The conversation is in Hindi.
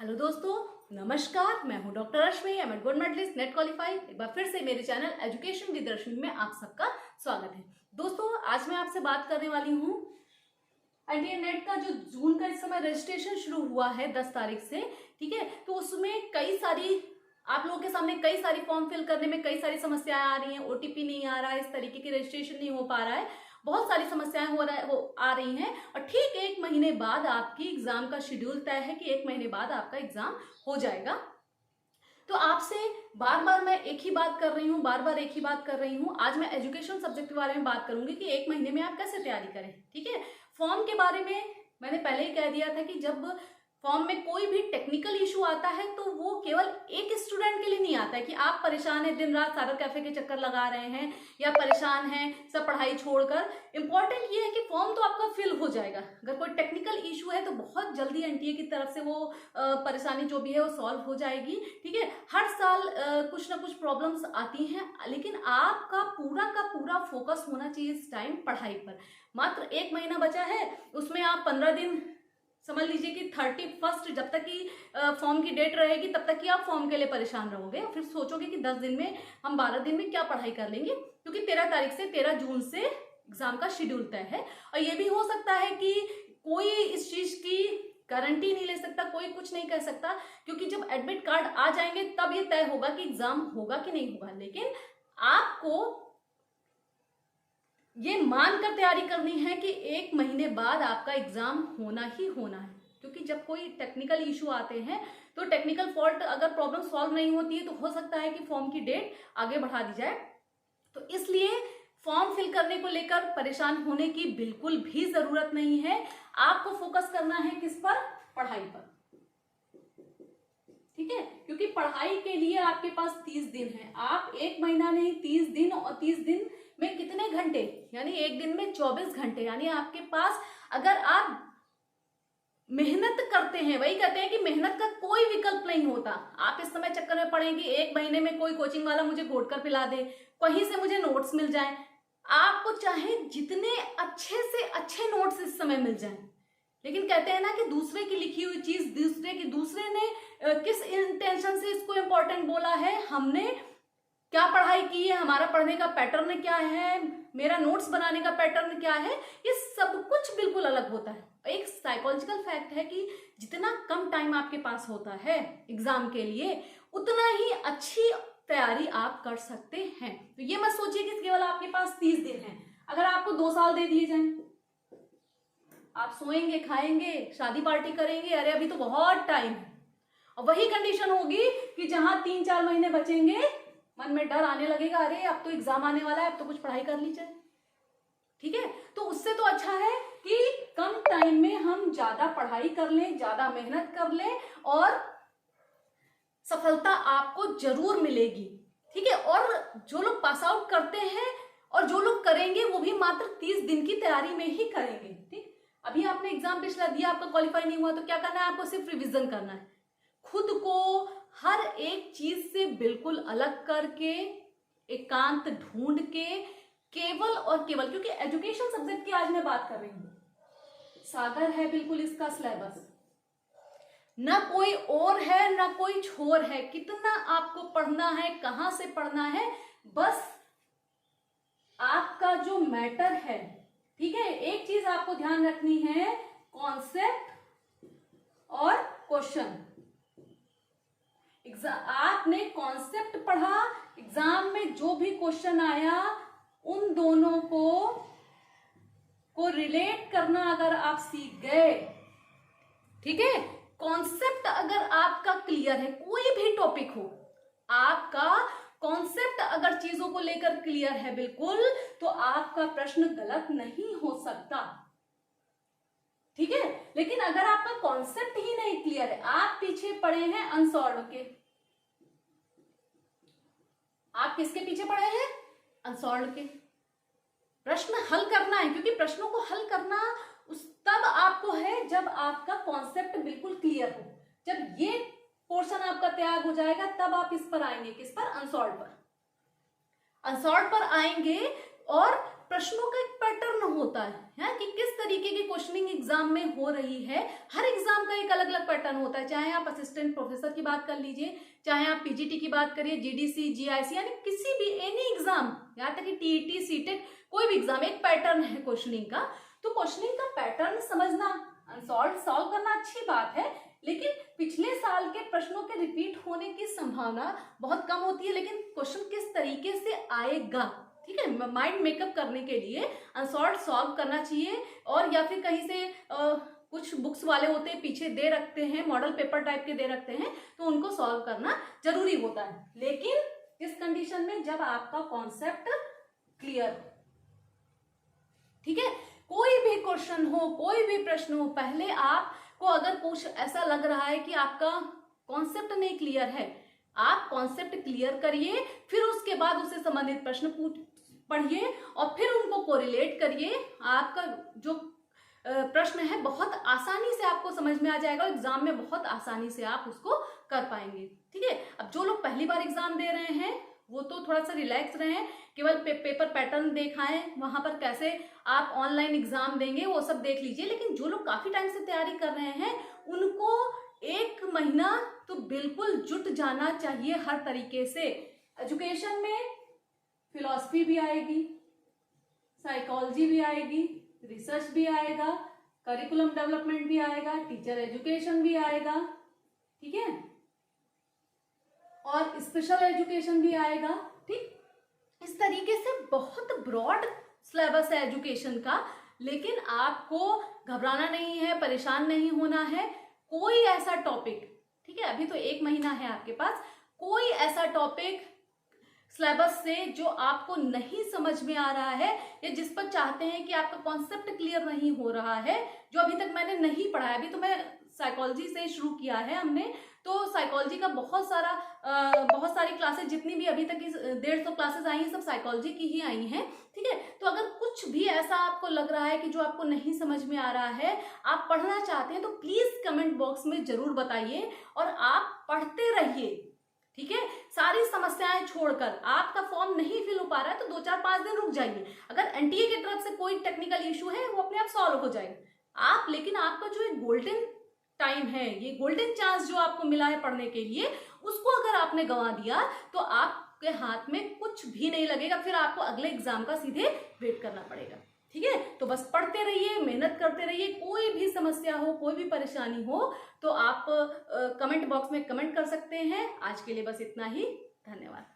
हेलो दोस्तों, नमस्कार। मैं हूं doctor Rashmi, M Ed gold medallist, NET qualified. एक बार फिर से मेरे चैनल एजुकेशन विद रश्मि में आप सबका स्वागत है। दोस्तों, आज मैं आपसे बात करने वाली हूं एनडीए नेट का जो जून का इस समय रजिस्ट्रेशन शुरू हुआ है 10 तारीख से, ठीक है। तो उसमें कई सारी आप लोगों के सामने कई सारी फॉर्म फिल करने में कई सारी समस्याएं आ रही हैं। ओटीपी नहीं आ रहा है, इस तरीके की रजिस्ट्रेशन नहीं हो पा रहा है, बहुत सारी समस्याएं आ रही हैं। और ठीक 1 महीने बाद आपकी एग्जाम का शेड्यूल तय है कि 1 महीने बाद आपका एग्जाम हो जाएगा। तो आपसे बार बार एक ही बात कर रही हूँ। आज मैं एजुकेशन सब्जेक्ट के बारे में बात करूंगी कि 1 महीने में आप कैसे तैयारी करें, ठीक है। फॉर्म के बारे में मैंने पहले ही कह दिया था कि जब फॉर्म में कोई भी टेक्निकल इशू आता है तो वो केवल एक स्टूडेंट के लिए नहीं आता है कि आप परेशान हैं, दिन रात साइबर कैफे के चक्कर लगा रहे हैं या परेशान हैं सब पढ़ाई छोड़कर। इंपॉर्टेंट ये है कि फॉर्म तो आपका फिल हो जाएगा। अगर कोई टेक्निकल इशू है तो बहुत जल्दी एनटीए की तरफ से वो परेशानी जो भी है वो सॉल्व हो जाएगी, ठीक है। हर साल कुछ ना कुछ प्रॉब्लम्स आती हैं, लेकिन आपका का पूरा फोकस होना चाहिए इस टाइम पढ़ाई पर। मात्र 1 महीना बचा है, उसमें आप 15 दिन समझ लीजिए कि 31 जब तक की फॉर्म की डेट रहेगी तब तक की आप फॉर्म के लिए परेशान रहोगे और फिर सोचोगे कि 10 दिन में हम 12 दिन में क्या पढ़ाई कर लेंगे, क्योंकि 13 जून से एग्जाम का शेड्यूल तय है। और ये भी हो सकता है कि कोई इस चीज की गारंटी नहीं ले सकता, कोई कुछ नहीं कह सकता, क्योंकि जब एडमिट कार्ड आ जाएंगे तब ये तय होगा कि एग्जाम होगा कि नहीं होगा। लेकिन आपको ये मानकर तैयारी करनी है कि 1 महीने बाद आपका एग्जाम होना ही होना है, क्योंकि जब कोई टेक्निकल इशू आते हैं तो टेक्निकल फॉल्ट अगर प्रॉब्लम सॉल्व नहीं होती है तो हो सकता है कि फॉर्म की डेट आगे बढ़ा दी जाए। तो इसलिए फॉर्म फिल करने को लेकर परेशान होने की बिल्कुल भी जरूरत नहीं है। आपको फोकस करना है किस पर? पढ़ाई पर, ठीक है। क्योंकि पढ़ाई के लिए आपके पास 30 दिन है। आप 1 महीना नहीं, 30 दिन, और 30 दिन में कितने घंटे, यानी एक दिन में 24 घंटे। यानी आपके पास अगर आप मेहनत करते हैं, वही कहते हैं कि मेहनत का कोई विकल्प नहीं होता। आप इस समय चक्कर में पड़े कि 1 महीने में कोई कोचिंग वाला मुझे घोट कर पिला दे, कहीं से मुझे नोट्स मिल जाए। आपको चाहे जितने अच्छे से अच्छे नोट्स इस समय मिल जाएं, लेकिन कहते हैं ना कि दूसरे की लिखी हुई चीज दूसरे ने किस इंटेंशन से इसको इम्पोर्टेंट बोला है, हमने क्या पढ़ाई की है, हमारा पढ़ने का पैटर्न क्या है, मेरा नोट्स बनाने का पैटर्न क्या है, ये सब कुछ बिल्कुल अलग होता है। एक साइकोलॉजिकल फैक्ट है कि जितना कम टाइम आपके पास होता है एग्जाम के लिए, उतना ही अच्छी तैयारी आप कर सकते हैं। तो ये मत सोचिए कि केवल आपके पास 30 दिन है। अगर आपको 2 साल दे दिए जाएं, आप सोएंगे, खाएंगे, शादी पार्टी करेंगे, अरे अभी तो बहुत टाइम है। और वही कंडीशन होगी कि जहां 3-4 महीने बचेंगे, मन में डर आने लगेगा, अरे अब तो एग्जाम आने वाला है, अब तो कुछ पढ़ाई कर ली जाए, ठीक है। तो उससे तो अच्छा है कि कम टाइम में हम ज्यादा पढ़ाई कर लें, ज्यादा मेहनत कर लें, और सफलता आपको जरूर मिलेगी, ठीक है। और जो लोग पास आउट करते हैं और जो लोग करेंगे वो भी मात्र 30 दिन की तैयारी में ही करेंगे, ठीक। अभी आपने एग्जाम पिछला दिया, आपका क्वालिफाई नहीं हुआ, तो क्या करना है? आपको सिर्फ रिवीजन करना है, खुद को हर एक चीज से बिल्कुल अलग करके, एकांत ढूंढ के, केवल और केवल, क्योंकि एजुकेशन सब्जेक्ट की आज मैं बात कर रही हूं, सागर है बिल्कुल इसका सिलेबस, ना कोई और है ना कोई छोर है। कितना आपको पढ़ना है, कहां से पढ़ना है, बस आपका जो मैटर है, ठीक है। एक चीज आपको ध्यान रखनी है, कॉन्सेप्ट और क्वेश्चन। आपने कॉन्सेप्ट पढ़ा, एग्जाम में जो भी क्वेश्चन आया उन दोनों को रिलेट करना अगर आप सीख गए, ठीक है। कॉन्सेप्ट अगर आपका क्लियर है, कोई भी टॉपिक हो, आपका कॉन्सेप्ट अगर चीजों को लेकर क्लियर है बिल्कुल, तो आपका प्रश्न गलत नहीं हो सकता, ठीक है। लेकिन अगर आपका कॉन्सेप्ट ही नहीं क्लियर है, आप पीछे पड़े हैं अनसॉल्व के। आप किसके पीछे पड़े हैं? अनसॉल्व के। प्रश्न हल करना है, क्योंकि प्रश्नों को हल करना तब आपको है जब आपका कॉन्सेप्ट बिल्कुल क्लियर हो। जब ये पोर्शन आपका तैयार हो जाएगा तब आप इस पर आएंगे, किस पर? अनसॉल्व पर। अनसॉल्व पर आएंगे और प्रश्नों का एक पैटर्न होता है कि किस तरीके की क्वेश्चनिंग एग्जाम में हो रही है। हर एग्जाम का एक अलग अलग पैटर्न होता है, चाहे आप असिस्टेंट प्रोफेसर की बात कर लीजिए, चाहे आप पीजीटी की बात करिए, जीडीसी, जीआईसी, यानी किसी भी एनी एग्जाम, यहाँ तक कि टीईटी, सीटेट, कोई भी एग्जाम, एक पैटर्न है क्वेश्चनिंग का। तो क्वेश्चनिंग का पैटर्न समझना, सॉल्व करना अच्छी बात है, लेकिन पिछले साल के प्रश्नों के रिपीट होने की संभावना बहुत कम होती है। लेकिन क्वेश्चन किस तरीके से आएगा, ठीक है, माइंड मेकअप करने के लिए अनसॉल्व सॉल्व करना चाहिए। और या फिर कहीं से कुछ बुक्स वाले होते हैं पीछे दे रखते हैं, मॉडल पेपर टाइप के दे रखते हैं, तो उनको सॉल्व करना जरूरी होता है, लेकिन इस कंडीशन में जब आपका कॉन्सेप्ट क्लियर, ठीक है। कोई भी क्वेश्चन हो, कोई भी प्रश्न हो, पहले आपको अगर कुछ ऐसा लग रहा है कि आपका कॉन्सेप्ट नहीं क्लियर है, आप कॉन्सेप्ट क्लियर करिए, फिर उसके बाद उससे संबंधित प्रश्न पढ़िए और फिर उनको कोरिलेट करिए। आपका जो प्रश्न है बहुत आसानी से आपको समझ में आ जाएगा, एग्जाम में बहुत आसानी से आप उसको कर पाएंगे, ठीक है। अब जो लोग पहली बार एग्जाम दे रहे हैं वो तो थोड़ा सा रिलैक्स रहें, केवल पेपर पैटर्न देखाएं, वहां पर कैसे आप ऑनलाइन एग्जाम देंगे वो सब देख लीजिए। लेकिन जो लोग काफी टाइम से तैयारी कर रहे हैं उनको 1 महीना तो बिल्कुल जुट जाना चाहिए हर तरीके से। एजुकेशन में फिलॉसफी भी आएगी, साइकोलॉजी भी आएगी, रिसर्च भी आएगा, करिकुलम डेवलपमेंट भी आएगा, टीचर एजुकेशन भी आएगा, ठीक है, और स्पेशल एजुकेशन भी आएगा, ठीक। इस तरीके से बहुत ब्रॉड सिलेबस है एजुकेशन का, लेकिन आपको घबराना नहीं है, परेशान नहीं होना है। कोई ऐसा टॉपिक, ठीक है, अभी तो 1 महीना है आपके पास, कोई ऐसा टॉपिक सिलेबस से जो आपको नहीं समझ में आ रहा है या जिस पर चाहते हैं कि आपका कॉन्सेप्ट क्लियर नहीं हो रहा है, जो अभी तक मैंने नहीं पढ़ा है, अभी तो मैं साइकोलॉजी से शुरू किया है हमने, तो साइकोलॉजी का बहुत सारी क्लासेस, जितनी भी अभी तक की 150 क्लासेस आई हैं, सब साइकोलॉजी की ही आई हैं, ठीक है। तो अगर कुछ भी ऐसा आपको लग रहा है कि जो आपको नहीं समझ में आ रहा है, आप पढ़ना चाहते हैं, तो प्लीज कमेंट बॉक्स में जरूर बताइए और आप पढ़ते रहिए, ठीक है। सारी समस्याएं छोड़कर, आपका फॉर्म नहीं फिल हो पा रहा है तो 2-4-5 दिन रुक जाइए। अगर एनटीए की तरफ से कोई टेक्निकल इशू है वो अपने आप सॉल्व हो जाएगा। आप, लेकिन आपका जो एक गोल्डन टाइम है, ये गोल्डन चांस जो आपको मिला है पढ़ने के लिए, उसको अगर आपने गंवा दिया तो आपके हाथ में कुछ भी नहीं लगेगा, फिर आपको अगले एग्जाम का सीधे वेट करना पड़ेगा, ठीक है। तो बस पढ़ते रहिए, मेहनत करते रहिए। कोई भी समस्या हो, कोई भी परेशानी हो तो आप कमेंट बॉक्स में कमेंट कर सकते हैं। आज के लिए बस इतना ही, धन्यवाद।